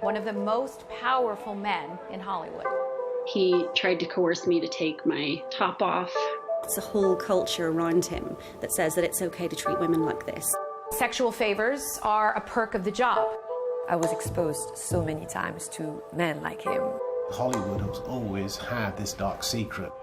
one of the most powerful men in Hollywood. He tried to coerce me to take my top off. It's a whole culture around him that says that it's okay to treat women like this. Sexual favors are a perk of the job. I was exposed so many times to men like him. Hollywood has always had this dark secret.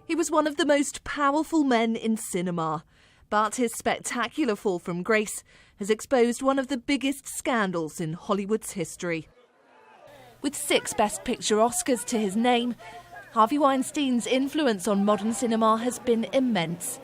He was one of the most powerful men in cinema, but his spectacular fall from grace has exposed one of the biggest scandals in Hollywood's history. With 6 Best Picture Oscars to his name, Harvey Weinstein's influence on modern cinema has been immense,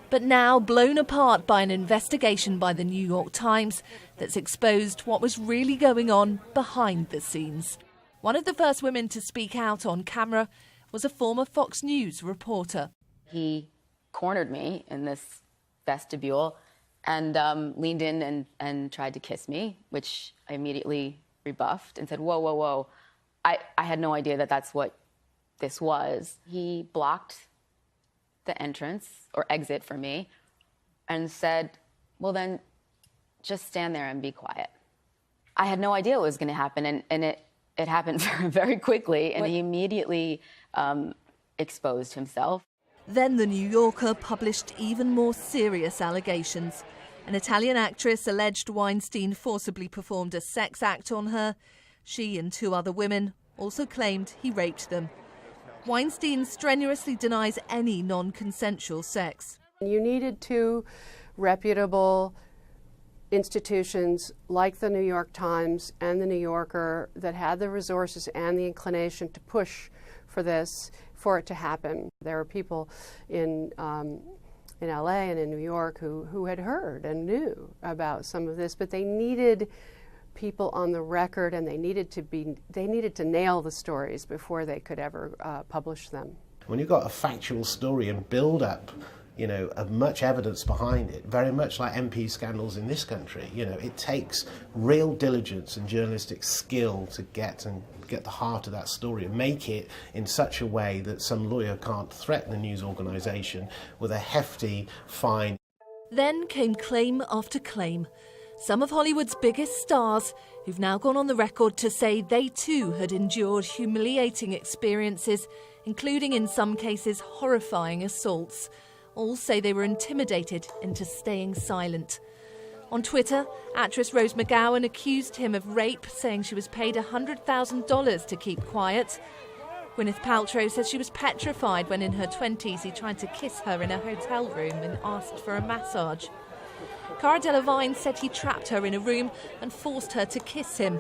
but now blown apart by an investigation by the New York Times that's exposed what was really going on behind the scenes. One of the first women to speak out on camera was a former Fox News reporter. He cornered me in this vestibule and leaned in and tried to kiss me, which I immediately rebuffed and said, whoa, whoa, whoa. I had no idea that that's what this was. He blocked the entrance or exit for me and said, well, then just stand there and be quiet. I had no idea what was going to happen, and it happened very quickly, and he immediately exposed himself. Then the New Yorker published even more serious allegations. An Italian actress alleged Weinstein forcibly performed a sex act on her. She and 2 other women also claimed he raped them. Weinstein strenuously denies any non-consensual sex. You needed 2 reputable institutions like the New York Times and the New Yorker that had the resources and the inclination to push for this, for it to happen. There are people in LA and in New York who had heard and knew about some of this, but they needed people on the record, and they needed to nail the stories before they could ever publish them. When you've got a factual story and build up, much evidence behind it, very much like MP scandals in this country, it takes real diligence and journalistic skill to get the heart of that story and make it in such a way that some lawyer can't threaten a news organisation with a hefty fine. Then came claim after claim. Some of Hollywood's biggest stars who've now gone on the record to say they too had endured humiliating experiences, including in some cases horrifying assaults. All say they were intimidated into staying silent. On Twitter, actress Rose McGowan accused him of rape, saying she was paid $100,000 to keep quiet. Gwyneth Paltrow says she was petrified when in her 20s he tried to kiss her in a hotel room and asked for a massage. Cara Delevingne said he trapped her in a room and forced her to kiss him.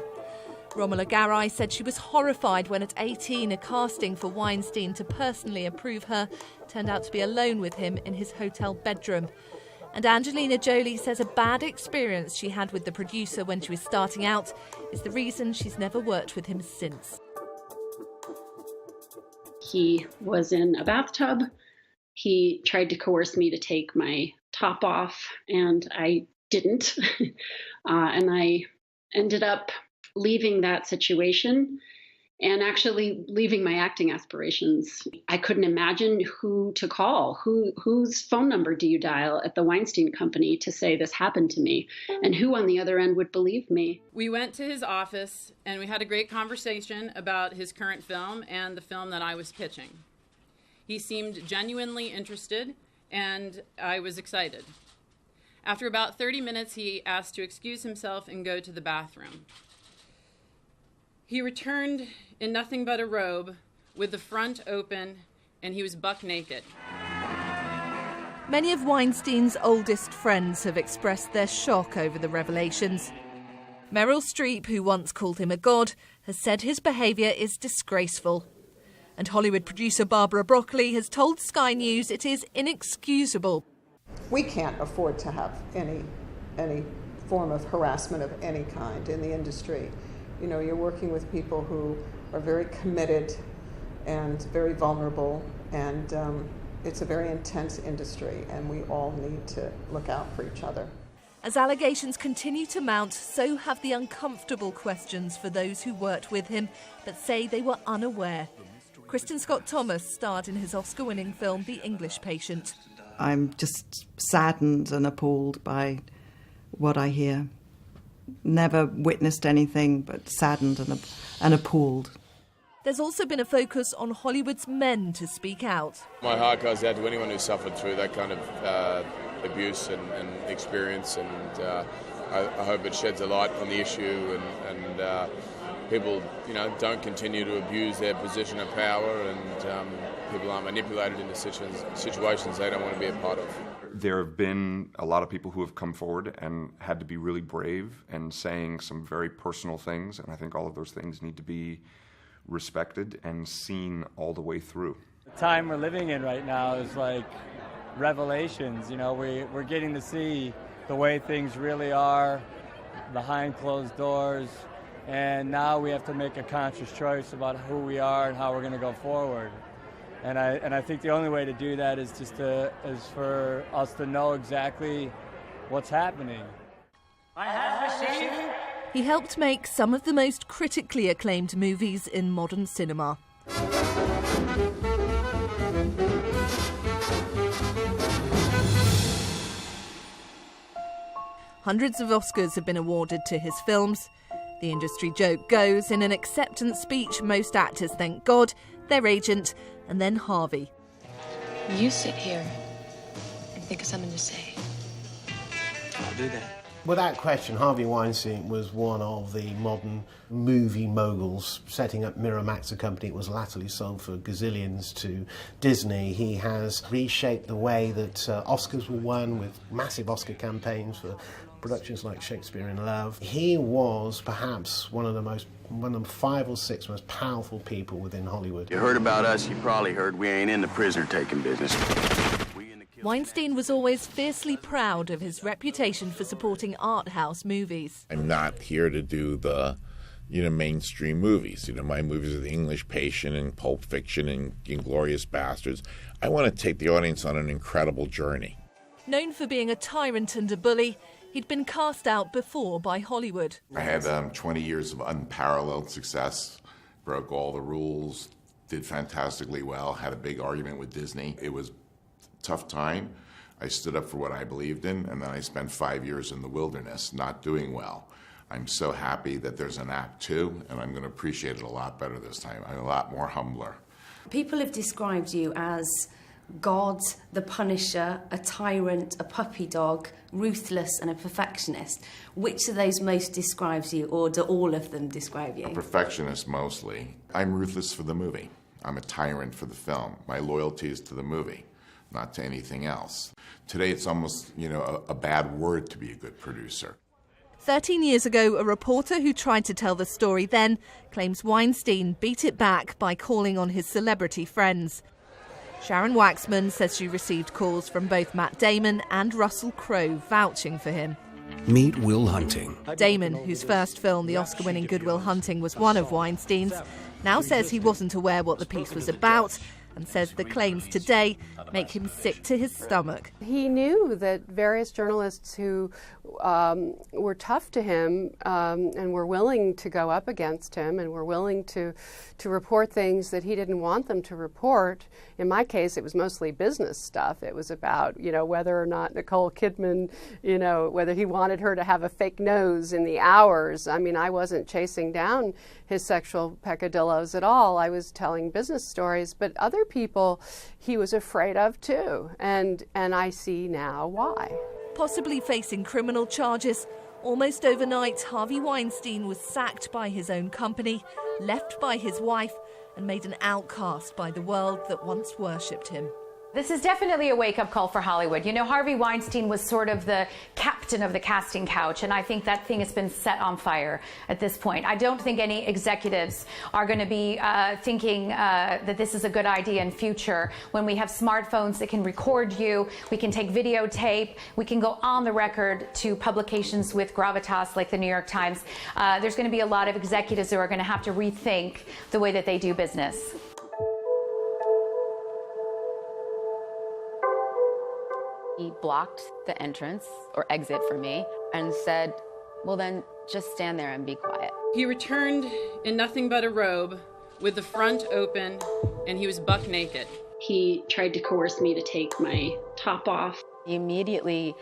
Romola Garai said she was horrified when at 18 a casting for Weinstein to personally approve her turned out to be alone with him in his hotel bedroom. And Angelina Jolie says a bad experience she had with the producer when she was starting out is the reason she's never worked with him since. He was in a bathtub. He tried to coerce me to take my top off, and I didn't. And I ended up leaving that situation and actually leaving my acting aspirations. I couldn't imagine who to call. Whose phone number do you dial at the Weinstein Company to say this happened to me? And who on the other end would believe me? We went to his office and we had a great conversation about his current film and the film that I was pitching. He seemed genuinely interested, and I was excited. After about 30 minutes, he asked to excuse himself and go to the bathroom. He returned in nothing but a robe, with the front open, and he was buck naked. Many of Weinstein's oldest friends have expressed their shock over the revelations. Meryl Streep, who once called him a god, has said his behaviour is disgraceful. And Hollywood producer Barbara Broccoli has told Sky News it is inexcusable. We can't afford to have any form of harassment of any kind in the industry. You know, you're working with people who are very committed and very vulnerable, and it's a very intense industry, and we all need to look out for each other. As allegations continue to mount, so have the uncomfortable questions for those who worked with him but say they were unaware. Kristen Scott Thomas starred in his Oscar-winning film The English Patient. I'm just saddened and appalled by what I hear. Never witnessed anything, but saddened and appalled. There's also been a focus on Hollywood's men to speak out. My heart goes out to anyone who suffered through that kind of abuse and experience, and I hope it sheds a light on the issue, and people, don't continue to abuse their position of power, and people aren't manipulated into situations they don't want to be a part of. There have been a lot of people who have come forward and had to be really brave and saying some very personal things, and I think all of those things need to be respected and seen all the way through. The time we're living in right now is like revelations. We're getting to see the way things really are behind closed doors, and now we have to make a conscious choice about who we are and how we're going to go forward. And I think the only way to do that is for us to know exactly what's happening. He helped make some of the most critically acclaimed movies in modern cinema. Hundreds of Oscars have been awarded to his films. The industry joke goes, in an acceptance speech, most actors thank God, their agent, and then Harvey. You sit here and think of something to say. I'll do that. Without question, Harvey Weinstein was one of the modern movie moguls, setting up Miramax, a company that was latterly sold for gazillions to Disney. He has reshaped the way that Oscars were won with massive Oscar campaigns for productions like Shakespeare in Love. He was perhaps one of the 5 or 6 most powerful people within Hollywood. You heard about us, you probably heard we ain't in the prisoner-taking business. Weinstein was always fiercely proud of his reputation for supporting art house movies. I'm not here to do the, mainstream movies. My movies are The English Patient and Pulp Fiction and Inglourious Bastards. I want to take the audience on an incredible journey. Known for being a tyrant and a bully, he'd been cast out before by Hollywood. I had 20 years of unparalleled success, broke all the rules, did fantastically well, had a big argument with Disney. It was tough time. I stood up for what I believed in, and then I spent 5 years in the wilderness not doing well. I'm so happy that there's an Act 2, and I'm going to appreciate it a lot better this time. I'm a lot more humbler. People have described you as God, the Punisher, a tyrant, a puppy dog, ruthless and a perfectionist. Which of those most describes you, or do all of them describe you? A perfectionist mostly. I'm ruthless for the movie. I'm a tyrant for the film. My loyalty is to the movie, not to anything else. Today it's almost, a bad word to be a good producer. 13 years ago, a reporter who tried to tell the story then claims Weinstein beat it back by calling on his celebrity friends. Sharon Waxman says she received calls from both Matt Damon and Russell Crowe vouching for him. Meet Will Hunting. Damon, whose first film, the Oscar-winning Good Will Hunting, was one of Weinstein's, now says he wasn't aware what the piece was about and says the claims today make him sick to his stomach. He knew that various journalists who were tough to him and were willing to go up against him and were willing to report things that he didn't want them to report. In my case, it was mostly business stuff. It was about, whether or not Nicole Kidman, whether he wanted her to have a fake nose in the hours. I mean, I wasn't chasing down his sexual peccadillos at all. I was telling business stories, but other people he was afraid of too, and I see now why. Possibly facing criminal charges, almost overnight Harvey Weinstein was sacked by his own company, left by his wife, and made an outcast by the world that once worshipped him. This is definitely a wake-up call for Hollywood. Harvey Weinstein was sort of the captain of the casting couch, and I think that thing has been set on fire at this point. I don't think any executives are going to be thinking that this is a good idea in future. When we have smartphones that can record you, we can take videotape, we can go on the record to publications with gravitas like the New York Times. There's going to be a lot of executives who are going to have to rethink the way that they do business. He blocked the entrance or exit for me and said, well, then just stand there and be quiet. He returned in nothing but a robe with the front open, and he was buck naked. He tried to coerce me to take my top off. He immediately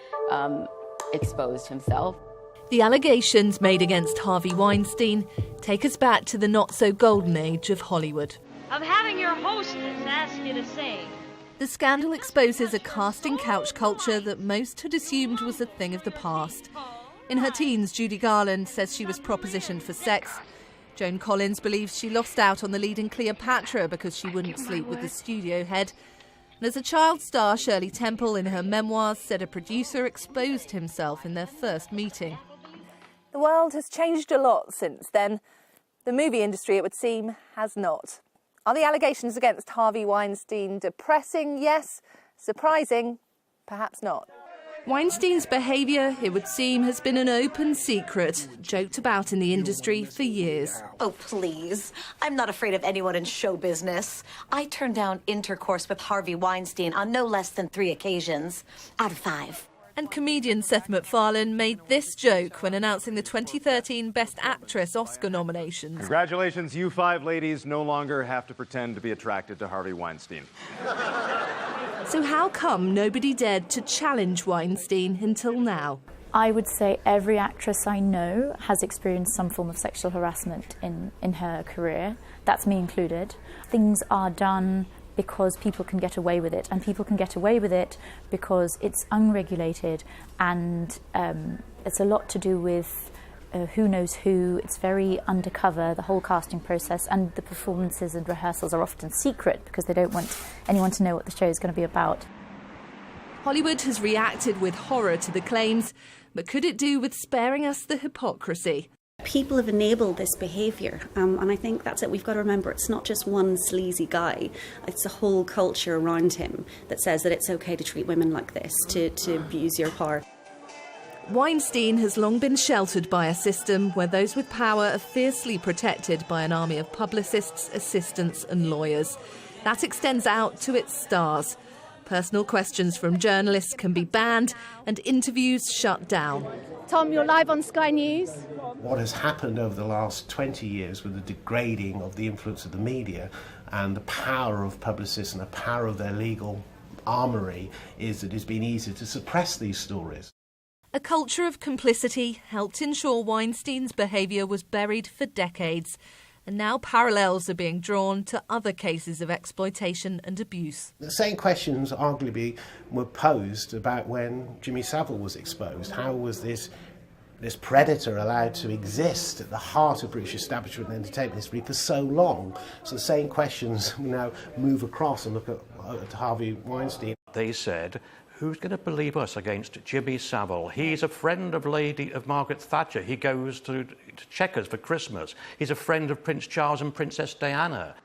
exposed himself. The allegations made against Harvey Weinstein take us back to the not-so-golden age of Hollywood. Of having your hostess ask you to sing. The scandal exposes a casting couch culture that most had assumed was a thing of the past. In her teens, Judy Garland says she was propositioned for sex. Joan Collins believes she lost out on the lead in Cleopatra because she wouldn't sleep with the studio head. And as a child star, Shirley Temple, in her memoirs, said a producer exposed himself in their first meeting. The world has changed a lot since then. The movie industry, it would seem, has not. Are the allegations against Harvey Weinstein depressing? Yes. Surprising? Perhaps not. Weinstein's behaviour, it would seem, has been an open secret, joked about in the industry for years. Oh, please. I'm not afraid of anyone in show business. I turned down intercourse with Harvey Weinstein on no less than 3 occasions out of 5. And comedian Seth MacFarlane made this joke when announcing the 2013 Best Actress Oscar nominations. Congratulations, you 5 ladies no longer have to pretend to be attracted to Harvey Weinstein. So how come nobody dared to challenge Weinstein until now? I would say every actress I know has experienced some form of sexual harassment in her career. That's me included. Things are done because people can get away with it, and people can get away with it because it's unregulated, and it's a lot to do with who knows who. It's very undercover, the whole casting process, and the performances and rehearsals are often secret because they don't want anyone to know what the show is going to be about. Hollywood has reacted with horror to the claims, but could it do with sparing us the hypocrisy? People have enabled this behaviour, and I think that's it. We've got to remember it's not just one sleazy guy, it's a whole culture around him that says that it's okay to treat women like this, to abuse your power. Weinstein has long been sheltered by a system where those with power are fiercely protected by an army of publicists, assistants and lawyers. That extends out to its stars. Personal questions from journalists can be banned and interviews shut down. Tom, you're live on Sky News. What has happened over the last 20 years with the degrading of the influence of the media and the power of publicists and the power of their legal armoury is that it's been easier to suppress these stories. A culture of complicity helped ensure Weinstein's behaviour was buried for decades, and now parallels are being drawn to other cases of exploitation and abuse. The same questions arguably were posed about when Jimmy Savile was exposed. How was this predator allowed to exist at the heart of British establishment and entertainment history for so long? So the same questions now move across and look at Harvey Weinstein. They said, who's going to believe us against Jimmy Savile? He's a friend of Margaret Thatcher. He goes to Chequers for Christmas. He's a friend of Prince Charles and Princess Diana.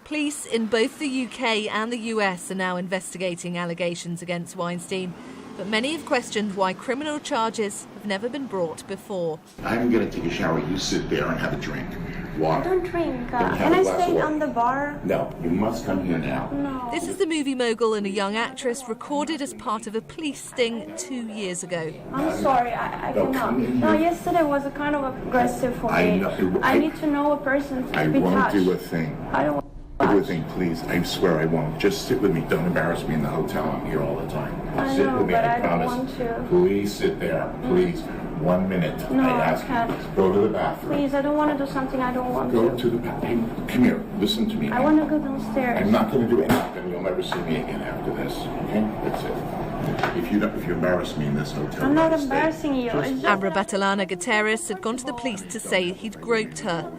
Police in both the UK and the US are now investigating allegations against Weinstein, but many have questioned why criminal charges have never been brought before. I'm going to take a shower. You sit there and have a drink. Water. I don't drink. Can I stay on the bar? No, you must come here now. No. This is the movie mogul and a young actress recorded as part of a police sting 2 years ago. I'm sorry, I cannot. No, yesterday was a kind of aggressive for me. I need to know a person to be touched. I won't do a thing. I don't do a thing, please. I swear I won't. Just sit with me. Don't embarrass me in the hotel. I'm here all the time. I sit know, with me, but I I promise. don't want to. Please sit there. Please. 1 minute. No, I ask I can't. you. Go to the bathroom. Please, I don't want to do something I don't want Go to. to the bathroom. Come here. Listen to me. I want to go downstairs. I'm not going to do anything. You'll never see me again after this. Okay? That's it. If you embarrass me in this hotel, I'm not embarrassing you. Abra Batalana Guterres had gone to the police to say he'd groped her.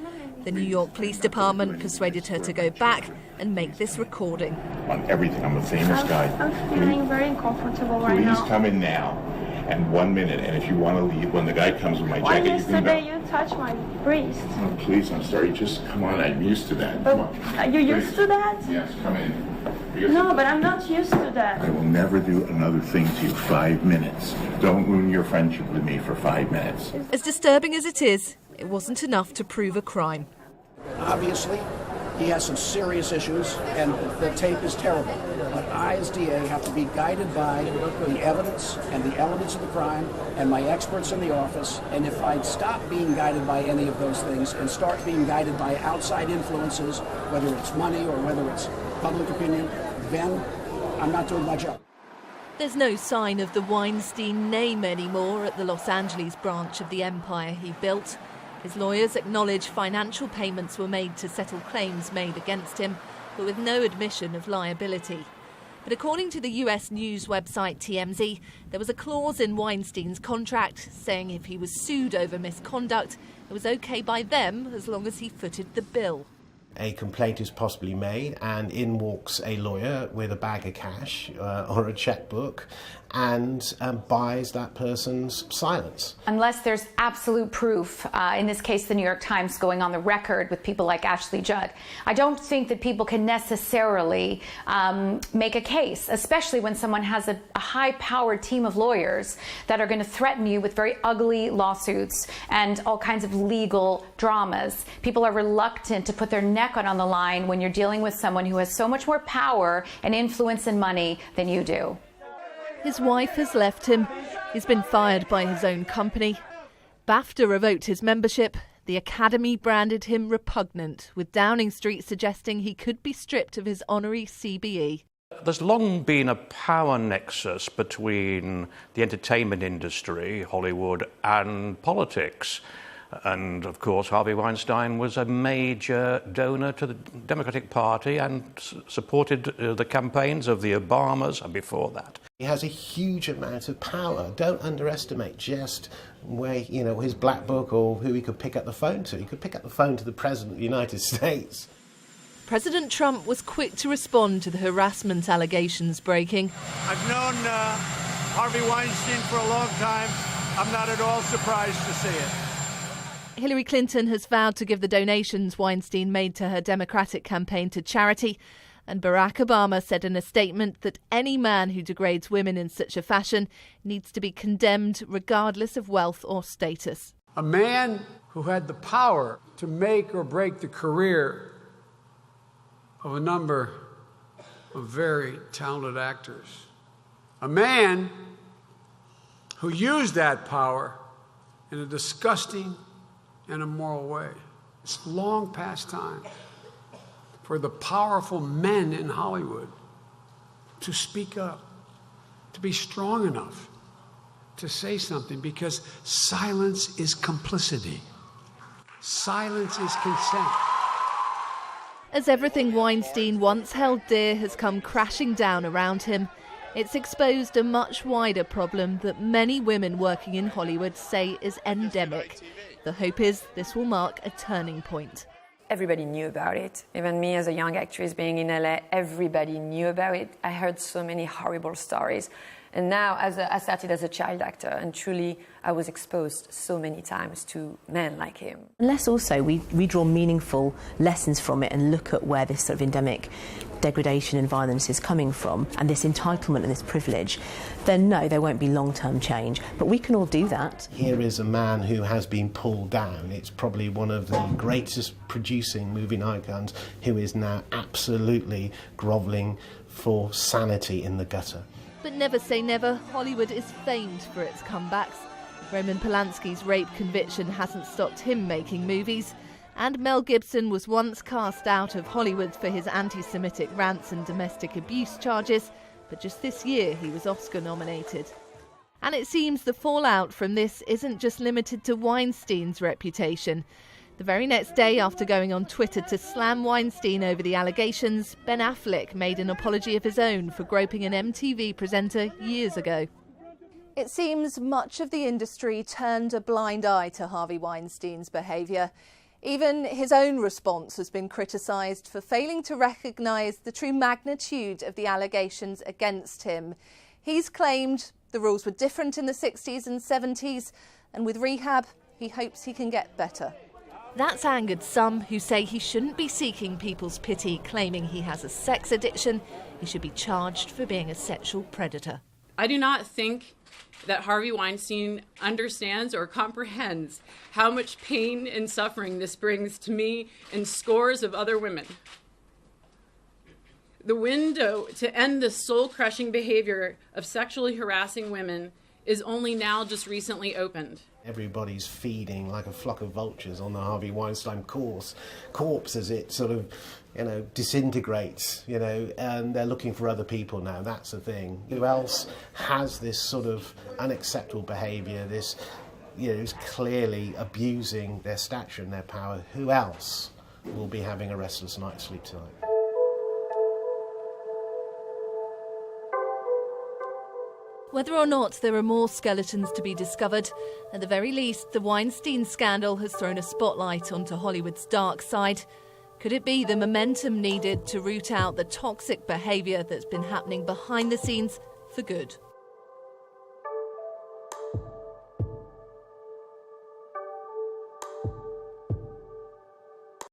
The New York Police Department persuaded her to go back and make this recording. On everything. I'm a famous guy. I'm feeling very uncomfortable right now. Please come in now. And 1 minute. And if you want to leave, when the guy comes with my Why jacket, you can go. yesterday you touched my breast? Oh, please, I'm sorry. Just come on. I'm used to that. Come on. Are you used to that? Yes, come in. No, but I'm not used to that. I will never do another thing to you. 5 minutes. Don't ruin your friendship with me for 5 minutes. As disturbing as it is, it wasn't enough to prove a crime. Obviously, he has some serious issues, and the tape is terrible. But I, as DA, have to be guided by the evidence and the elements of the crime and my experts in the office. And if I stop being guided by any of those things and start being guided by outside influences, whether it's money or whether it's public opinion, Ben, I'm not doing my job. There's no sign of the Weinstein name anymore at the Los Angeles branch of the empire he built. His lawyers acknowledge financial payments were made to settle claims made against him, but with no admission of liability. But according to the US news website TMZ, there was a clause in Weinstein's contract saying if he was sued over misconduct, it was okay by them as long as he footed the bill. A complaint is possibly made, and in walks a lawyer with a bag of cash or a checkbook and buys that person's silence. Unless there's absolute proof, in this case the New York Times going on the record with people like Ashley Judd, I don't think that people can necessarily make a case, especially when someone has a high-powered team of lawyers that are going to threaten you with very ugly lawsuits and all kinds of legal dramas. People are reluctant to put their neck on the line when you're dealing with someone who has so much more power and influence and money than you do. His wife has left him. He's been fired by his own company. BAFTA revoked his membership. The Academy branded him repugnant, with Downing Street suggesting he could be stripped of his honorary CBE. There's long been a power nexus between the entertainment industry, Hollywood, and politics. And, of course, Harvey Weinstein was a major donor to the Democratic Party and supported the campaigns of the Obamas and before that. He has a huge amount of power. Don't underestimate just where, his black book or who he could pick up the phone to. He could pick up the phone to the President of the United States. President Trump was quick to respond to the harassment allegations breaking. I've known Harvey Weinstein for a long time. I'm not at all surprised to see it. Hillary Clinton has vowed to give the donations Weinstein made to her Democratic campaign to charity. And Barack Obama said in a statement that any man who degrades women in such a fashion needs to be condemned regardless of wealth or status. A man who had the power to make or break the career of a number of very talented actors. A man who used that power in a disgusting and immoral way. It's long past time for the powerful men in Hollywood to speak up, to be strong enough to say something, because silence is complicity. Silence is consent. As everything Weinstein once held dear has come crashing down around him, it's exposed a much wider problem that many women working in Hollywood say is endemic. The hope is this will mark a turning point. Everybody knew about it. Even me as a young actress being in LA, everybody knew about it. I heard so many horrible stories. And now, I started as a child actor, and truly I was exposed so many times to men like him. Unless also we draw meaningful lessons from it and look at where this sort of endemic degradation and violence is coming from, and this entitlement and this privilege, then no, there won't be long-term change. But we can all do that. Here is a man who has been pulled down. It's probably one of the greatest producing movie icons who is now absolutely grovelling for sanity in the gutter. But never say never, Hollywood is famed for its comebacks. Roman Polanski's rape conviction hasn't stopped him making movies. And Mel Gibson was once cast out of Hollywood for his anti-Semitic rants and domestic abuse charges, but just this year he was Oscar nominated. And it seems the fallout from this isn't just limited to Weinstein's reputation. The very next day, after going on Twitter to slam Weinstein over the allegations, Ben Affleck made an apology of his own for groping an MTV presenter years ago. It seems much of the industry turned a blind eye to Harvey Weinstein's behaviour. Even his own response has been criticised for failing to recognise the true magnitude of the allegations against him. He's claimed the rules were different in the 60s and 70s, and with rehab, he hopes he can get better. That's angered some who say he shouldn't be seeking people's pity, claiming he has a sex addiction. He should be charged for being a sexual predator. I do not think that Harvey Weinstein understands or comprehends how much pain and suffering this brings to me and scores of other women. The window to end the soul-crushing behavior of sexually harassing women is only now just recently opened. Everybody's feeding like a flock of vultures on the Harvey Weinstein corpse as it sort of, disintegrates, and they're looking for other people now. That's the thing. Who else has this sort of unacceptable behaviour, this, is clearly abusing their stature and their power? Who else will be having a restless night's sleep tonight? Whether or not there are more skeletons to be discovered, at the very least, the Weinstein scandal has thrown a spotlight onto Hollywood's dark side. Could it be the momentum needed to root out the toxic behaviour that's been happening behind the scenes for good?